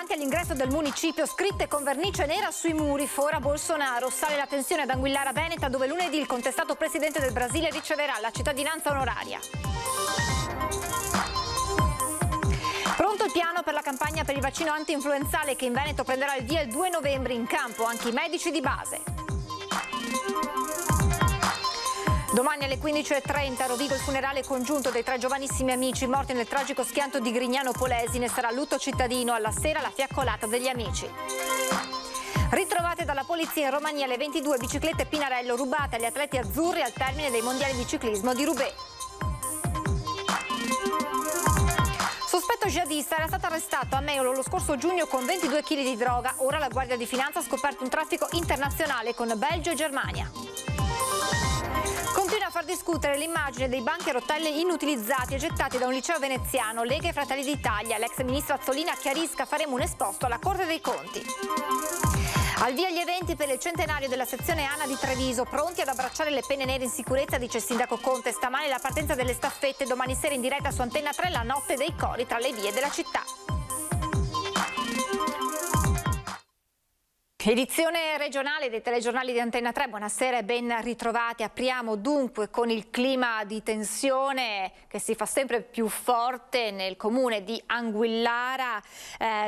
davanti all'ingresso del municipio, scritte con vernice nera sui muri: fora Bolsonaro. Sale la tensione ad Anguillara Veneta, dove lunedì il contestato presidente del Brasile riceverà la cittadinanza onoraria. Pronto il piano per la campagna per il vaccino anti-influenzale che in Veneto prenderà il via il 2 novembre. In campo anche i medici di base. Domani alle 15:30 a Rovigo il funerale congiunto dei 3 giovanissimi amici morti nel tragico schianto di Grignano Polesine. Sarà lutto cittadino, alla sera la fiaccolata degli amici. Ritrovate dalla polizia in Romania le 22 biciclette Pinarello rubate agli atleti azzurri al termine dei mondiali di ciclismo di Roubaix. Sospetto jihadista era stato arrestato a Meolo lo scorso giugno con 22 kg di droga. Ora la Guardia di Finanza ha scoperto un traffico internazionale con Belgio e Germania. Continua a far discutere l'immagine dei banchi a rotelle inutilizzati e gettati da un liceo veneziano. Lega e Fratelli d'Italia. L'ex ministro Azzolina chiarisca: faremo un esposto alla Corte dei Conti. Al via gli eventi per il centenario della sezione ANA di Treviso, pronti ad abbracciare le penne nere in sicurezza, dice il sindaco Conte. Stamane la partenza delle staffette, domani sera in diretta su Antenna 3 la notte dei cori tra le vie della città. Edizione regionale dei telegiornali di Antenna 3, buonasera e ben ritrovati. Apriamo dunque con il clima di tensione che si fa sempre più forte nel comune di Anguillara,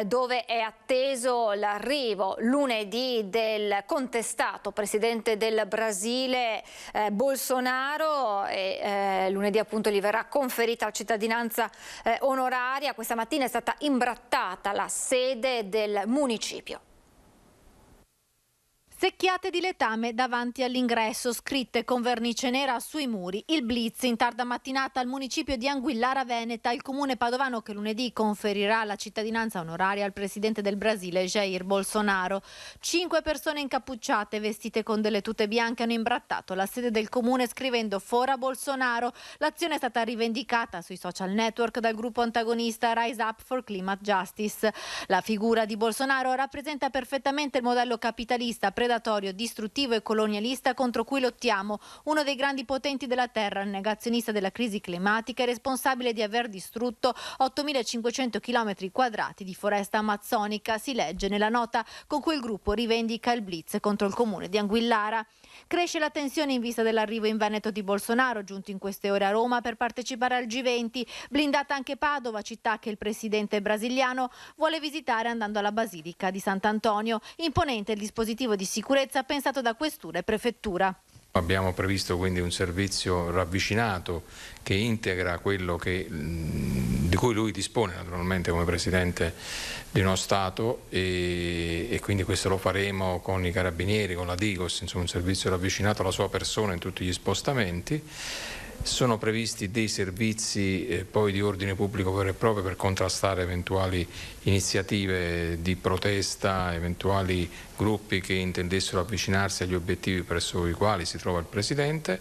dove è atteso l'arrivo lunedì del contestato presidente del Brasile Bolsonaro e lunedì appunto gli verrà conferita la cittadinanza onoraria. Questa mattina è stata imbrattata la sede del municipio. Secchiate di letame davanti all'ingresso, scritte con vernice nera sui muri. Il blitz in tarda mattinata al municipio di Anguillara Veneta, il comune padovano che lunedì conferirà la cittadinanza onoraria al presidente del Brasile Jair Bolsonaro. 5 persone incappucciate vestite con delle tute bianche hanno imbrattato la sede del comune scrivendo "fora Bolsonaro". L'azione è stata rivendicata sui social network dal gruppo antagonista Rise Up for Climate Justice. La figura di Bolsonaro rappresenta perfettamente il modello capitalista predatorio, distruttivo e colonialista contro cui lottiamo. Uno dei grandi potenti della terra, negazionista della crisi climatica e responsabile di aver distrutto 8.500 km quadrati di foresta amazzonica, si legge nella nota con cui il gruppo rivendica il blitz contro il comune di Anguillara. Cresce la tensione in vista dell'arrivo in Veneto di Bolsonaro, giunto in queste ore a Roma per partecipare al G20. Blindata anche Padova, città che il presidente brasiliano vuole visitare andando alla Basilica di Sant'Antonio. Imponente il dispositivo di sicurezza pensato da questura e prefettura. Abbiamo previsto quindi un servizio ravvicinato che integra quello di cui lui dispone naturalmente come Presidente di uno Stato e quindi questo lo faremo con i Carabinieri, con la Digos, insomma un servizio ravvicinato alla sua persona in tutti gli spostamenti. Sono previsti dei servizi poi di ordine pubblico vero e proprio per contrastare eventuali iniziative di protesta, eventuali gruppi che intendessero avvicinarsi agli obiettivi presso i quali si trova il Presidente.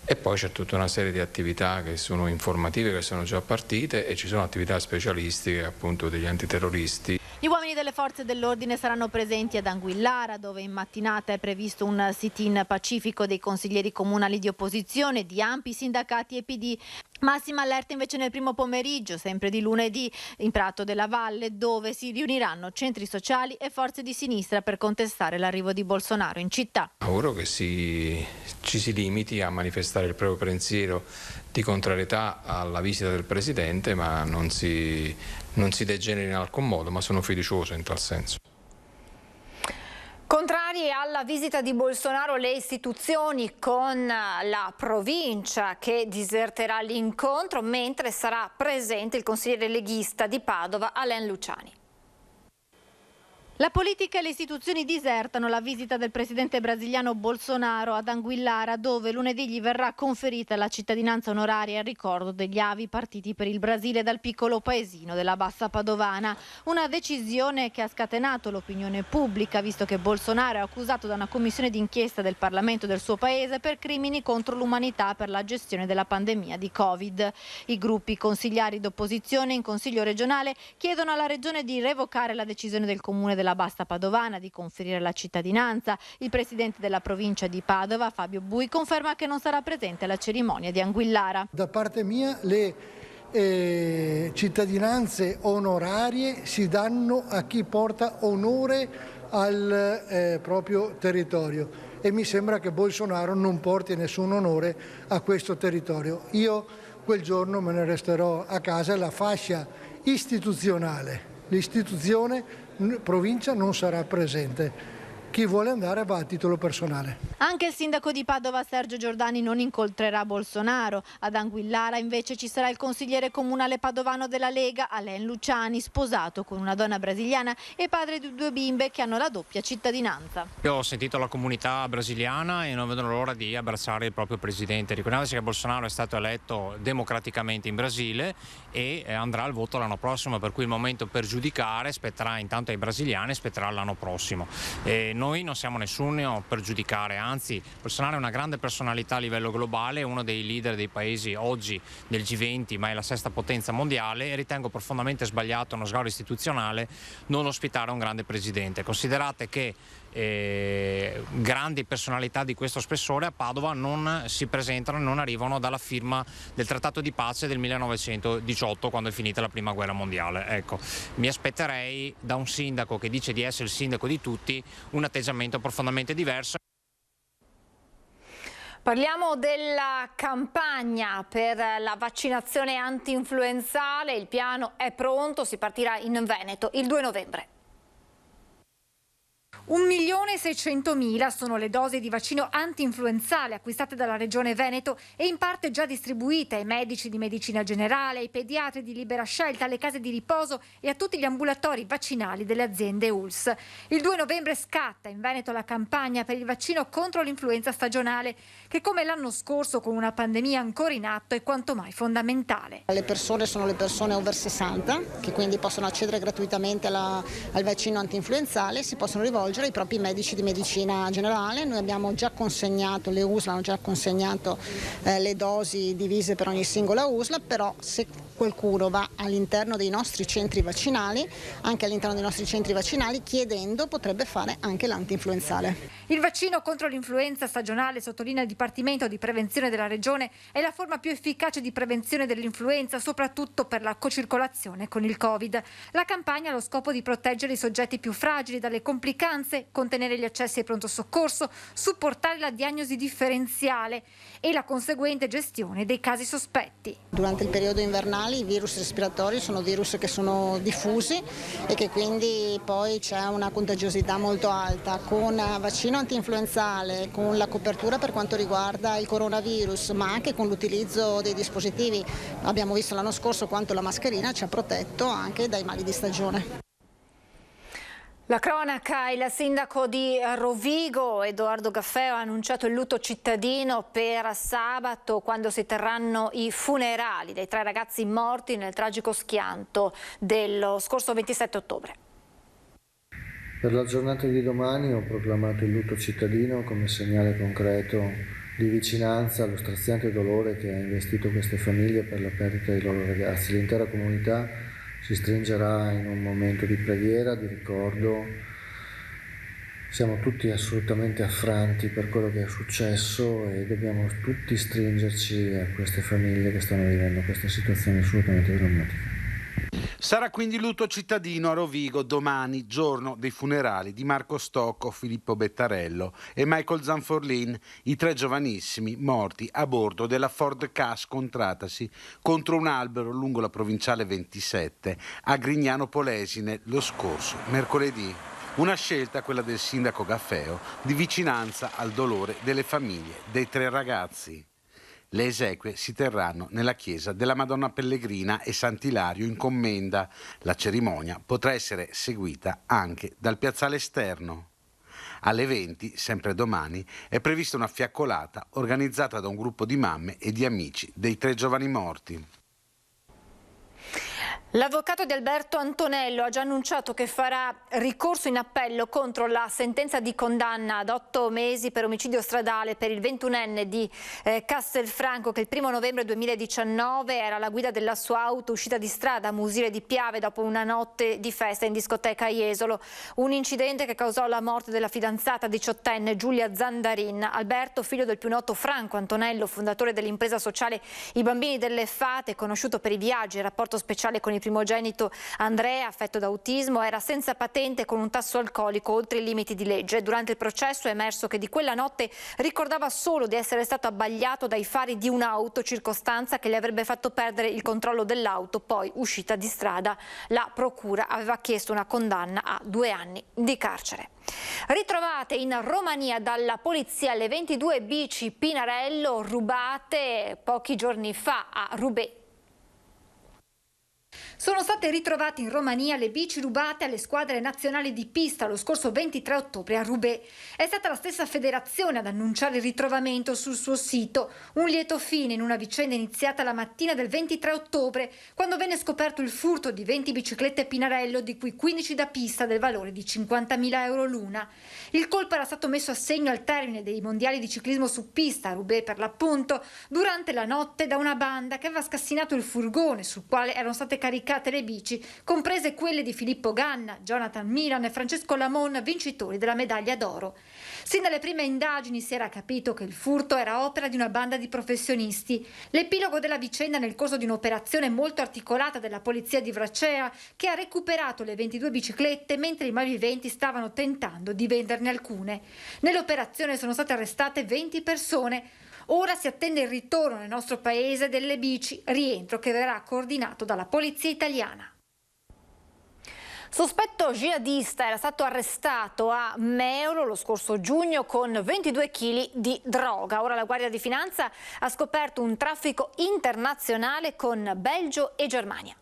E poi c'è tutta una serie di attività che sono informative, che sono già partite, e ci sono attività specialistiche appunto degli antiterroristi. Gli uomini delle forze dell'ordine saranno presenti ad Anguillara, dove in mattinata è previsto un sit-in pacifico dei consiglieri comunali di opposizione, di ANPI, sindacati e PD. Massima allerta invece nel primo pomeriggio, sempre di lunedì, in Prato della Valle, dove si riuniranno centri sociali e forze di sinistra per contestare l'arrivo di Bolsonaro in città. Auguro che ci si limiti a manifestare il proprio pensiero di contrarietà alla visita del Presidente, ma non si degeneri in alcun modo, ma sono fiducioso in tal senso. Contrari alla visita di Bolsonaro le istituzioni, con la provincia che diserterà l'incontro, mentre sarà presente il consigliere leghista di Padova Alain Luciani. La politica e le istituzioni disertano la visita del presidente brasiliano Bolsonaro ad Anguillara, dove lunedì gli verrà conferita la cittadinanza onoraria a ricordo degli avi partiti per il Brasile dal piccolo paesino della Bassa Padovana. Una decisione che ha scatenato l'opinione pubblica, visto che Bolsonaro è accusato da una commissione d'inchiesta del Parlamento del suo paese per crimini contro l'umanità per la gestione della pandemia di Covid. I gruppi consigliari d'opposizione in Consiglio regionale chiedono alla Regione di revocare la decisione del Comune della Bassa Padovana di conferire la cittadinanza. Il presidente della provincia di Padova, Fabio Bui, conferma che non sarà presente alla cerimonia di Anguillara. Da parte mia le cittadinanze onorarie si danno a chi porta onore al proprio territorio e mi sembra che Bolsonaro non porti nessun onore a questo territorio. Io quel giorno me ne resterò a casa e la fascia istituzionale, l'istituzione provincia non sarà presente. Chi vuole andare va a titolo personale. Anche il sindaco di Padova Sergio Giordani non incontrerà Bolsonaro. Ad Anguillara invece ci sarà il consigliere comunale padovano della Lega, Alain Luciani, sposato con una donna brasiliana e padre di 2 bimbe che hanno la doppia cittadinanza. Io ho sentito la comunità brasiliana e non vedono l'ora di abbracciare il proprio presidente. Ricordiamoci che Bolsonaro è stato eletto democraticamente in Brasile e andrà al voto l'anno prossimo, per cui il momento per giudicare spetterà intanto ai brasiliani, spetterà l'anno prossimo. Noi non siamo nessuno per giudicare, anzi Bolsonaro è una grande personalità a livello globale, uno dei leader dei paesi oggi del G20, ma è la 6ª potenza mondiale, e ritengo profondamente sbagliato uno sgravio istituzionale non ospitare un grande presidente. Considerate che grandi personalità di questo spessore a Padova non si presentano, non arrivano dalla firma del trattato di pace del 1918, quando è finita la prima guerra mondiale. Ecco, mi aspetterei da un sindaco che dice di essere il sindaco di tutti un atteggiamento profondamente diverso. Parliamo della campagna per la vaccinazione anti-influenzale. Il piano è pronto, si partirà in Veneto il 2 novembre. 1.600.000 sono le dosi di vaccino anti-influenzale acquistate dalla Regione Veneto e in parte già distribuite ai medici di medicina generale, ai pediatri di libera scelta, alle case di riposo e a tutti gli ambulatori vaccinali delle aziende ULSS. Il 2 novembre scatta in Veneto la campagna per il vaccino contro l'influenza stagionale, che come l'anno scorso con una pandemia ancora in atto è quanto mai fondamentale. Le persone sono le persone over 60 che quindi possono accedere gratuitamente al vaccino anti-influenzale, si possono rivolgere ai propri medici di medicina generale. Noi abbiamo già consegnato, le USL hanno già consegnato le dosi divise per ogni singola USL, però se qualcuno va all'interno dei nostri centri vaccinali, anche all'interno dei nostri centri vaccinali, chiedendo potrebbe fare anche l'anti-influenzale. Il vaccino contro l'influenza stagionale, sottolinea il Dipartimento di Prevenzione della Regione, è la forma più efficace di prevenzione dell'influenza, soprattutto per la cocircolazione con il Covid. La campagna ha lo scopo di proteggere i soggetti più fragili dalle complicanze, contenere gli accessi ai pronto soccorso, supportare la diagnosi differenziale e la conseguente gestione dei casi sospetti. Durante il periodo invernale i virus respiratori sono virus che sono diffusi e che quindi poi c'è una contagiosità molto alta. Con vaccino antinfluenzale, con la copertura per quanto riguarda il coronavirus, ma anche con l'utilizzo dei dispositivi, abbiamo visto l'anno scorso quanto la mascherina ci ha protetto anche dai mali di stagione. La cronaca, il sindaco di Rovigo, Edoardo Gaffeo, ha annunciato il lutto cittadino per sabato, quando si terranno i funerali dei 3 ragazzi morti nel tragico schianto dello scorso 27 ottobre. Per la giornata di domani ho proclamato il lutto cittadino come segnale concreto di vicinanza allo straziante dolore che ha investito queste famiglie per la perdita dei loro ragazzi. L'intera comunità si stringerà in un momento di preghiera, di ricordo. Siamo tutti assolutamente affranti per quello che è successo e dobbiamo tutti stringerci a queste famiglie che stanno vivendo questa situazione assolutamente drammatica. Sarà quindi lutto cittadino a Rovigo domani, giorno dei funerali di Marco Stocco, Filippo Bettarello e Michael Zanforlin, i 3 giovanissimi morti a bordo della Ford Ka scontratasi contro un albero lungo la provinciale 27 a Grignano Polesine lo scorso mercoledì. Una scelta, quella del sindaco Gaffeo, di vicinanza al dolore delle famiglie dei 3 ragazzi. Le esequie si terranno nella chiesa della Madonna Pellegrina e Sant'Ilario in Commenda. La cerimonia potrà essere seguita anche dal piazzale esterno. Alle 20, sempre domani, è prevista una fiaccolata organizzata da un gruppo di mamme e di amici dei 3 giovani morti. L'avvocato di Alberto Antonello ha già annunciato che farà ricorso in appello contro la sentenza di condanna ad 8 mesi per omicidio stradale per il 21enne di Castelfranco, che il 1° novembre 2019 era alla guida della sua auto uscita di strada a Musile di Piave dopo una notte di festa in discoteca a Jesolo. Un incidente che causò la morte della fidanzata 18enne Giulia Zandarin. Alberto, figlio del più noto Franco Antonello, fondatore dell'impresa sociale I Bambini delle Fate, conosciuto per i viaggi e il rapporto speciale con il primogenito Andrea, affetto da autismo, era senza patente con un tasso alcolico oltre i limiti di legge. Durante il processo è emerso che di quella notte ricordava solo di essere stato abbagliato dai fari di un'auto, circostanza che gli avrebbe fatto perdere il controllo dell'auto, poi uscita di strada. La procura aveva chiesto una condanna a 2 anni di carcere. Ritrovate in Romania dalla polizia le 22 bici Pinarello rubate pochi giorni fa a Roubaix. Sono state ritrovate in Romania le bici rubate alle squadre nazionali di pista lo scorso 23 ottobre a Roubaix. È stata la stessa federazione ad annunciare il ritrovamento sul suo sito. Un lieto fine in una vicenda iniziata la mattina del 23 ottobre, quando venne scoperto il furto di 20 biciclette Pinarello, di cui 15 da pista del valore di 50.000 euro l'una. Il colpo era stato messo a segno al termine dei mondiali di ciclismo su pista a Roubaix, per l'appunto, durante la notte da una banda che aveva scassinato il furgone sul quale erano state caricate le bici, comprese quelle di Filippo Ganna, Jonathan Milan e Francesco Lamon, vincitori della medaglia d'oro. Sin dalle prime indagini si era capito che il furto era opera di una banda di professionisti. L'epilogo della vicenda nel corso di un'operazione molto articolata della polizia di Vracea, che ha recuperato le 22 biciclette mentre i malviventi stavano tentando di venderne alcune. Nell'operazione sono state arrestate 20 persone. Ora si attende il ritorno nel nostro paese delle bici, rientro che verrà coordinato dalla polizia italiana. Sospetto jihadista era stato arrestato a Meolo lo scorso giugno con 22 kg di droga. Ora la Guardia di Finanza ha scoperto un traffico internazionale con Belgio e Germania.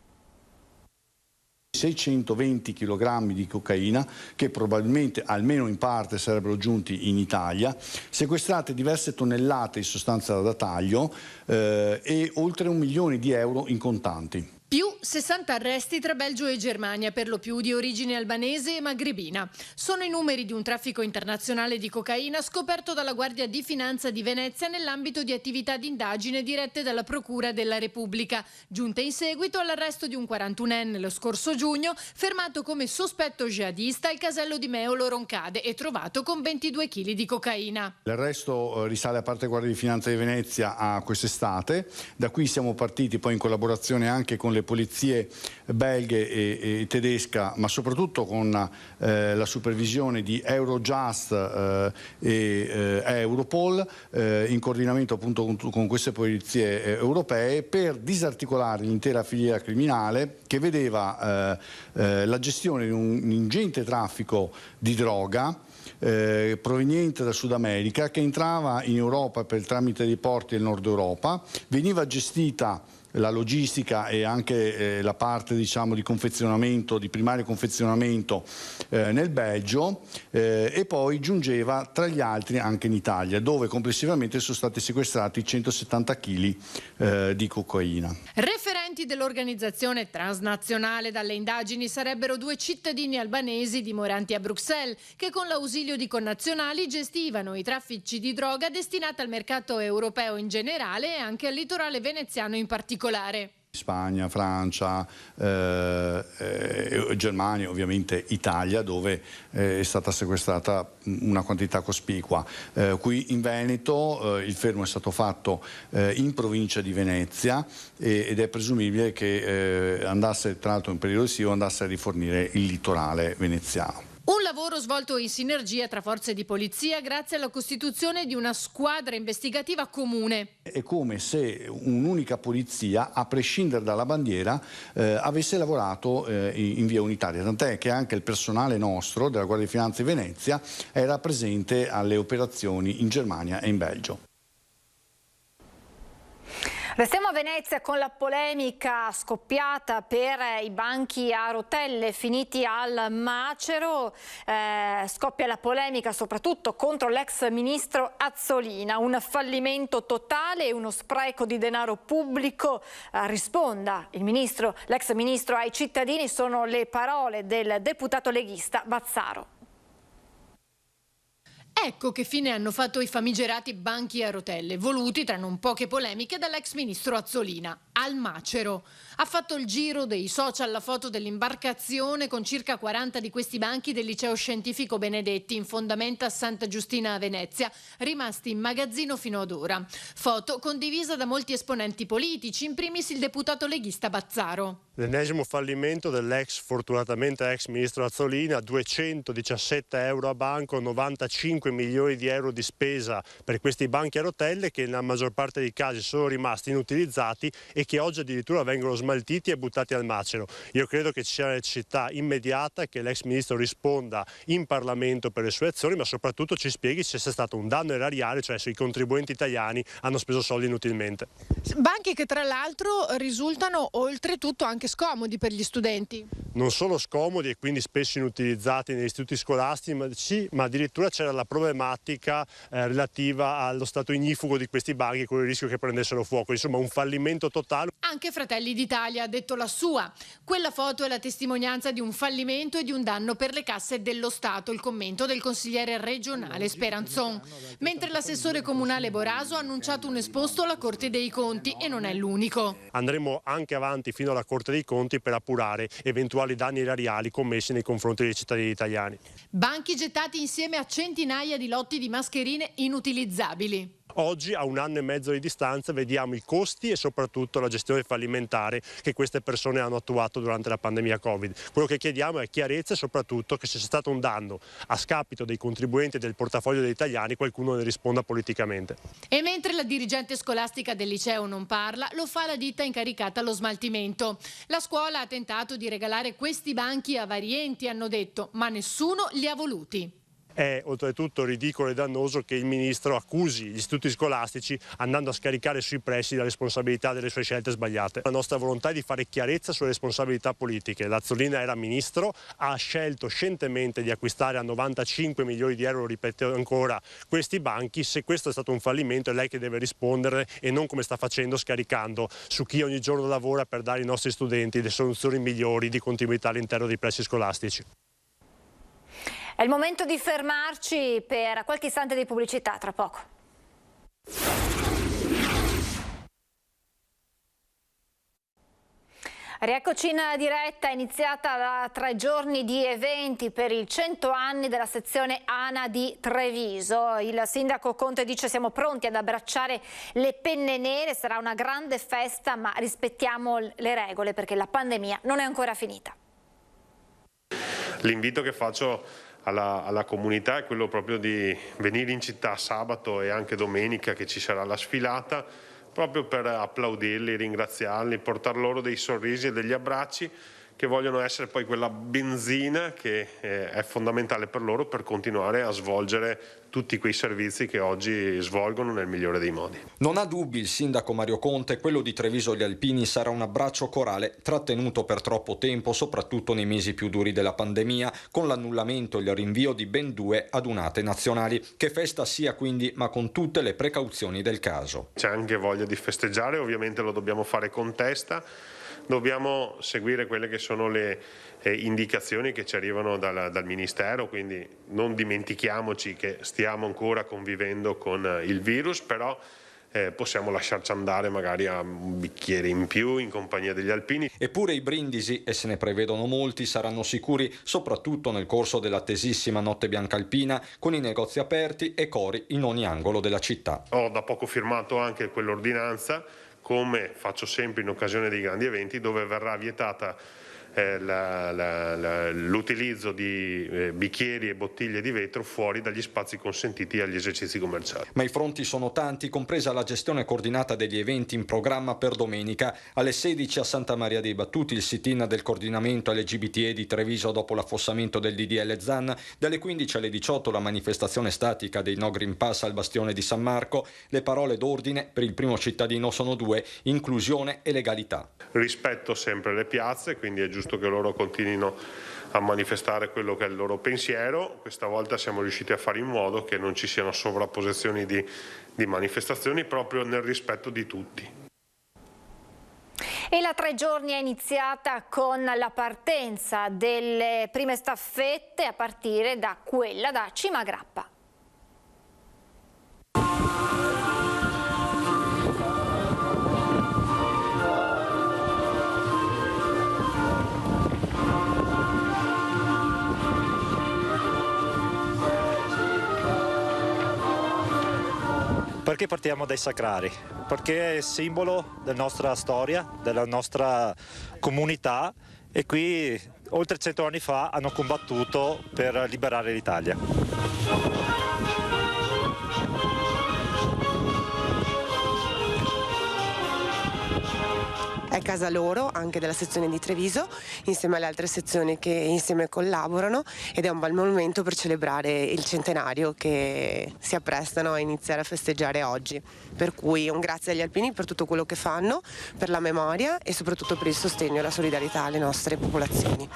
620 kg di cocaina che probabilmente almeno in parte sarebbero giunti in Italia, sequestrate diverse tonnellate di sostanza da taglio e oltre 1 milione di euro in contanti. Più 60 arresti tra Belgio e Germania, per lo più di origine albanese e magrebina. Sono i numeri di un traffico internazionale di cocaina scoperto dalla Guardia di Finanza di Venezia nell'ambito di attività di indagine dirette dalla Procura della Repubblica, giunte in seguito all'arresto di un 41enne lo scorso giugno, fermato come sospetto jihadista al casello di Meolo Roncade e trovato con 22 kg di cocaina. L'arresto risale a parte Guardia di Finanza di Venezia a quest'estate. Da qui siamo partiti poi in collaborazione anche con le polizie belghe e tedesca, ma soprattutto con la supervisione di Eurojust e Europol, in coordinamento appunto con queste polizie europee, per disarticolare l'intera filiera criminale che vedeva la gestione di un ingente traffico di droga proveniente dal Sud America, che entrava in Europa per il tramite dei porti del Nord Europa, veniva gestita la logistica e anche la parte, diciamo, di confezionamento, di primario confezionamento nel Belgio, e poi giungeva tra gli altri anche in Italia, dove complessivamente sono stati sequestrati 170 kg di cocaina. Referenti dell'organizzazione transnazionale dalle indagini sarebbero 2 cittadini albanesi dimoranti a Bruxelles, che con l'ausilio di connazionali gestivano i traffici di droga destinati al mercato europeo in generale e anche al litorale veneziano in particolare. Spagna, Francia, Germania, ovviamente Italia, dove è stata sequestrata una quantità cospicua. Qui in Veneto il fermo è stato fatto in provincia di Venezia ed è presumibile che andasse, tra l'altro in periodo estivo, andasse a rifornire il litorale veneziano. Un lavoro svolto in sinergia tra forze di polizia grazie alla costituzione di una squadra investigativa comune. È come se un'unica polizia, a prescindere dalla bandiera, avesse lavorato in via unitaria, tant'è che anche il personale nostro della Guardia di Finanza di Venezia era presente alle operazioni in Germania e in Belgio. Restiamo a Venezia con la polemica scoppiata per i banchi a rotelle finiti al macero. Scoppia la polemica soprattutto contro l'ex ministro Azzolina. Un fallimento totale e uno spreco di denaro pubblico. Risponda l'ex ministro ai cittadini, sono le parole del deputato leghista Bazzaro. Ecco che fine hanno fatto i famigerati banchi a rotelle, voluti tra non poche polemiche dall'ex ministro Azzolina. Al macero. Ha fatto il giro dei social la foto dell'imbarcazione con circa 40 di questi banchi del liceo scientifico Benedetti in fondamenta a Santa Giustina a Venezia, rimasti in magazzino fino ad ora. Foto condivisa da molti esponenti politici, in primis il deputato leghista Bazzaro. L'ennesimo fallimento dell'ex, fortunatamente ex ministro Azzolina, 217 euro a banco, 95 milioni di euro di spesa per questi banchi a rotelle che nella maggior parte dei casi sono rimasti inutilizzati e che oggi addirittura vengono smaltiti e buttati al macero. Io credo che ci sia la necessità immediata che l'ex ministro risponda in Parlamento per le sue azioni, ma soprattutto ci spieghi se sia stato un danno erariale, cioè se i contribuenti italiani hanno speso soldi inutilmente. Banchi che tra l'altro risultano oltretutto anche scomodi per gli studenti. Non solo scomodi e quindi spesso inutilizzati negli istituti scolastici, ma addirittura c'era la problematica relativa allo stato ignifugo di questi banchi con il rischio che prendessero fuoco. Insomma, un fallimento totale. Anche Fratelli d'Italia ha detto la sua. Quella foto è la testimonianza di un fallimento e di un danno per le casse dello Stato, il commento del consigliere regionale Speranzon. Mentre l'assessore comunale Boraso ha annunciato un esposto alla Corte dei Conti e non è l'unico. Andremo anche avanti fino alla Corte dei Conti per appurare eventuali danni erariali commessi nei confronti dei cittadini italiani. Banchi gettati insieme a centinaia di lotti di mascherine inutilizzabili. Oggi, a 1 anno e mezzo di distanza, vediamo i costi e soprattutto la gestione fallimentare che queste persone hanno attuato durante la pandemia Covid. Quello che chiediamo è chiarezza e soprattutto che se c'è stato un danno a scapito dei contribuenti e del portafoglio degli italiani, qualcuno ne risponda politicamente. E mentre la dirigente scolastica del liceo non parla, lo fa la ditta incaricata allo smaltimento. La scuola ha tentato di regalare questi banchi a vari enti, hanno detto, ma nessuno li ha voluti. È oltretutto ridicolo e dannoso che il ministro accusi gli istituti scolastici andando a scaricare sui presidi la responsabilità delle sue scelte sbagliate. La nostra volontà è di fare chiarezza sulle responsabilità politiche. L'Azzolina era ministro, ha scelto scientemente di acquistare a 95 milioni di euro, ripeto ancora, questi banchi. Se questo è stato un fallimento è lei che deve rispondere e non come sta facendo scaricando su chi ogni giorno lavora per dare ai nostri studenti le soluzioni migliori di continuità all'interno dei presidi scolastici. È il momento di fermarci per qualche istante di pubblicità, tra poco. Rieccoci in diretta, iniziata da 3 giorni di eventi per il 100 anni della sezione ANA di Treviso. Il sindaco Conte dice siamo pronti ad abbracciare le penne nere, sarà una grande festa ma rispettiamo le regole perché la pandemia non è ancora finita. L'invito che faccio alla comunità è quello proprio di venire in città sabato e anche domenica che ci sarà la sfilata, proprio per applaudirli, ringraziarli, portar loro dei sorrisi e degli abbracci che vogliono essere poi quella benzina che è fondamentale per loro per continuare a svolgere tutti quei servizi che oggi svolgono nel migliore dei modi. Non ha dubbi il sindaco Mario Conte, quello di Treviso Gli Alpini sarà un abbraccio corale trattenuto per troppo tempo, soprattutto nei mesi più duri della pandemia, con l'annullamento e il rinvio di ben 2 adunate nazionali. Che festa sia quindi, ma con tutte le precauzioni del caso. C'è anche voglia di festeggiare, ovviamente lo dobbiamo fare con testa. Dobbiamo seguire quelle che sono le indicazioni che ci arrivano dal Ministero, quindi non dimentichiamoci che stiamo ancora convivendo con il virus, però possiamo lasciarci andare magari a un bicchiere in più in compagnia degli alpini. Eppure i brindisi, e se ne prevedono molti, saranno sicuri soprattutto nel corso dell'attesissima Notte Bianca Alpina, con i negozi aperti e cori in ogni angolo della città. Ho da poco firmato anche quell'ordinanza, come faccio sempre in occasione dei grandi eventi, dove verrà vietata l'utilizzo di bicchieri e bottiglie di vetro fuori dagli spazi consentiti agli esercizi commerciali. Ma i fronti sono tanti, compresa la gestione coordinata degli eventi in programma per domenica. Alle 16 a Santa Maria dei Battuti il sit-in del coordinamento LGBTE di Treviso dopo l'affossamento del DDL Zan. Dalle 15 alle 18 la manifestazione statica dei No Green Pass al bastione di San Marco. Le parole d'ordine per il primo cittadino sono due: inclusione e legalità. Rispetto sempre le piazze, quindi è giusto che loro continuino a manifestare quello che è il loro pensiero. Questa volta siamo riusciti a fare in modo che non ci siano sovrapposizioni di manifestazioni, proprio nel rispetto di tutti. E la 3 giorni è iniziata con la partenza delle prime staffette a partire da quella da Cimagrappa. Perché partiamo dai sacrari? Perché è simbolo della nostra storia, della nostra comunità, e qui oltre 100 anni fa hanno combattuto per liberare l'Italia. È casa loro, anche della sezione di Treviso, insieme alle altre sezioni che insieme collaborano, ed è un bel momento per celebrare il centenario che si apprestano a iniziare a festeggiare oggi. Per cui un grazie agli alpini per tutto quello che fanno, per la memoria e soprattutto per il sostegno e la solidarietà alle nostre popolazioni.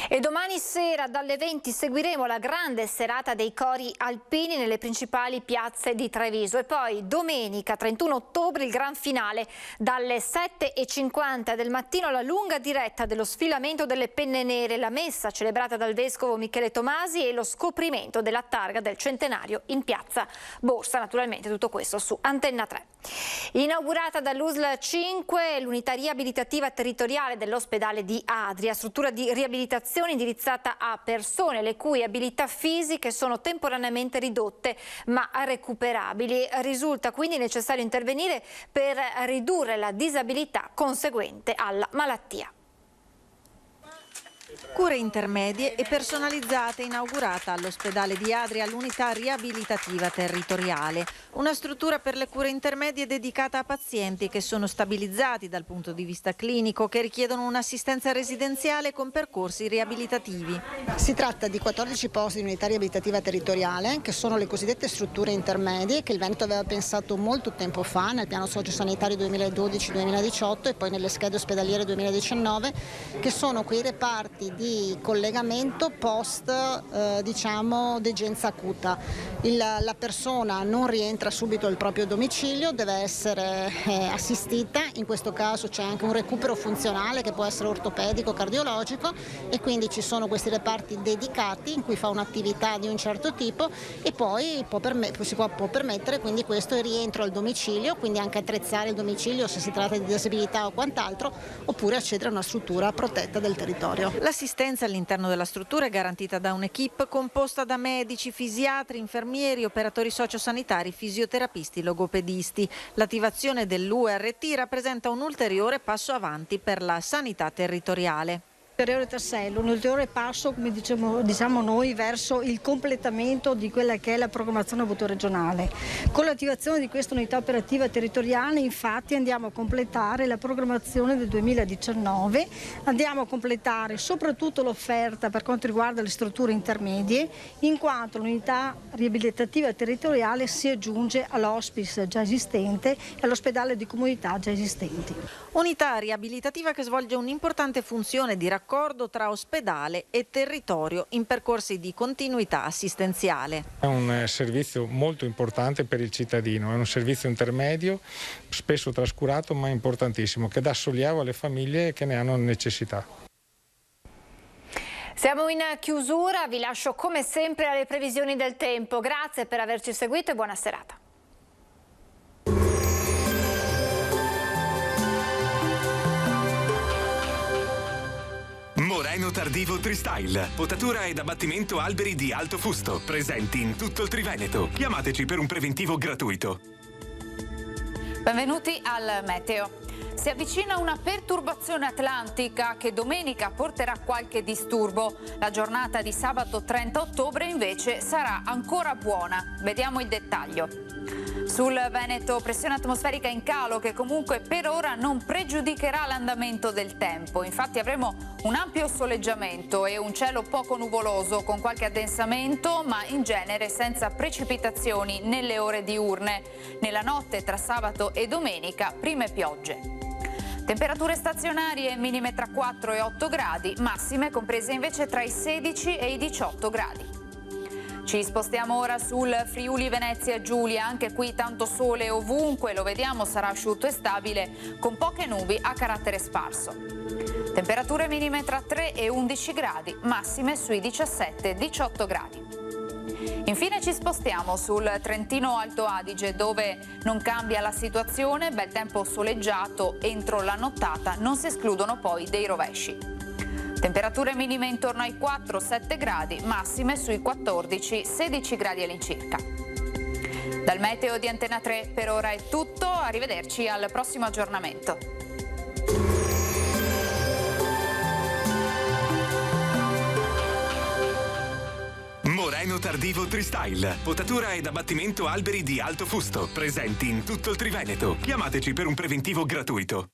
E domani sera dalle 20 seguiremo la grande serata dei cori alpini nelle principali piazze di Treviso, e poi domenica 31 ottobre il gran finale dalle 7:50 del mattino, la lunga diretta dello sfilamento delle penne nere, la messa celebrata dal vescovo Michele Tomasi e lo scoprimento della targa del centenario in piazza Borsa. Naturalmente tutto questo su Antenna 3. Inaugurata dall'USL 5 l'unità riabilitativa territoriale dell'ospedale di Adria, struttura di riabilitazione indirizzata a persone le cui abilità fisiche sono temporaneamente ridotte ma recuperabili. Risulta quindi necessario intervenire per ridurre la disabilità conseguente alla malattia. Cure intermedie e personalizzate, inaugurata all'ospedale di Adria l'unità riabilitativa territoriale, una struttura per le cure intermedie dedicata a pazienti che sono stabilizzati dal punto di vista clinico, che richiedono un'assistenza residenziale con percorsi riabilitativi. Si tratta di 14 posti di unità riabilitativa territoriale, che sono le cosiddette strutture intermedie che il Veneto aveva pensato molto tempo fa nel piano sociosanitario 2012-2018 e poi nelle schede ospedaliere 2019, che sono quei reparti di collegamento post degenza acuta. La persona non rientra subito al proprio domicilio, deve essere assistita, in questo caso c'è anche un recupero funzionale che può essere ortopedico, cardiologico, e quindi ci sono questi reparti dedicati in cui fa un'attività di un certo tipo e poi può permettere quindi questo il rientro al domicilio, quindi anche attrezzare il domicilio se si tratta di disabilità o quant'altro, oppure accedere a una struttura protetta del territorio. L'assistenza all'interno della struttura è garantita da un'equipe composta da medici, fisiatri, infermieri, operatori sociosanitari, fisioterapisti, logopedisti. L'attivazione dell'URT rappresenta un ulteriore passo avanti per la sanità territoriale. Ulteriore tassello, un ulteriore passo, come diciamo noi, verso il completamento di quella che è la programmazione autoregionale. Con l'attivazione di questa unità operativa territoriale, infatti, andiamo a completare la programmazione del 2019, andiamo a completare soprattutto l'offerta per quanto riguarda le strutture intermedie, in quanto l'unità riabilitativa territoriale si aggiunge all'hospice già esistente e all'ospedale di comunità già esistenti. Unità riabilitativa che svolge un'importante funzione di raccordo tra ospedale e territorio in percorsi di continuità assistenziale. È un servizio molto importante per il cittadino, è un servizio intermedio, spesso trascurato ma importantissimo, che dà sollievo alle famiglie che ne hanno necessità. Siamo in chiusura, vi lascio come sempre alle previsioni del tempo. Grazie per averci seguito e buona serata. Moreno Tardivo Tristyle, potatura ed abbattimento alberi di alto fusto, presenti in tutto il Triveneto. Chiamateci per un preventivo gratuito. Benvenuti al Meteo. Si avvicina una perturbazione atlantica che domenica porterà qualche disturbo. La giornata di sabato 30 ottobre invece sarà ancora buona. Vediamo il dettaglio. Sul Veneto pressione atmosferica in calo che comunque per ora non pregiudicherà l'andamento del tempo. Infatti avremo un ampio soleggiamento e un cielo poco nuvoloso con qualche addensamento, ma in genere senza precipitazioni nelle ore diurne. Nella notte tra sabato e domenica prime piogge. Temperature stazionarie minime tra 4 e 8 gradi, massime comprese invece tra i 16 e i 18 gradi. Ci spostiamo ora sul Friuli Venezia Giulia, anche qui tanto sole ovunque, lo vediamo sarà asciutto e stabile con poche nubi a carattere sparso. Temperature minime tra 3 e 11 gradi, massime sui 17-18 gradi. Infine ci spostiamo sul Trentino Alto Adige dove non cambia la situazione, bel tempo soleggiato, entro la nottata non si escludono poi dei rovesci. Temperature minime intorno ai 4-7 gradi, massime sui 14-16 gradi all'incirca. Dal meteo di Antena 3 per ora è tutto, arrivederci al prossimo aggiornamento. Moreno Tardivo Tristyle, potatura ed abbattimento alberi di alto fusto, presenti in tutto il Triveneto. Chiamateci per un preventivo gratuito.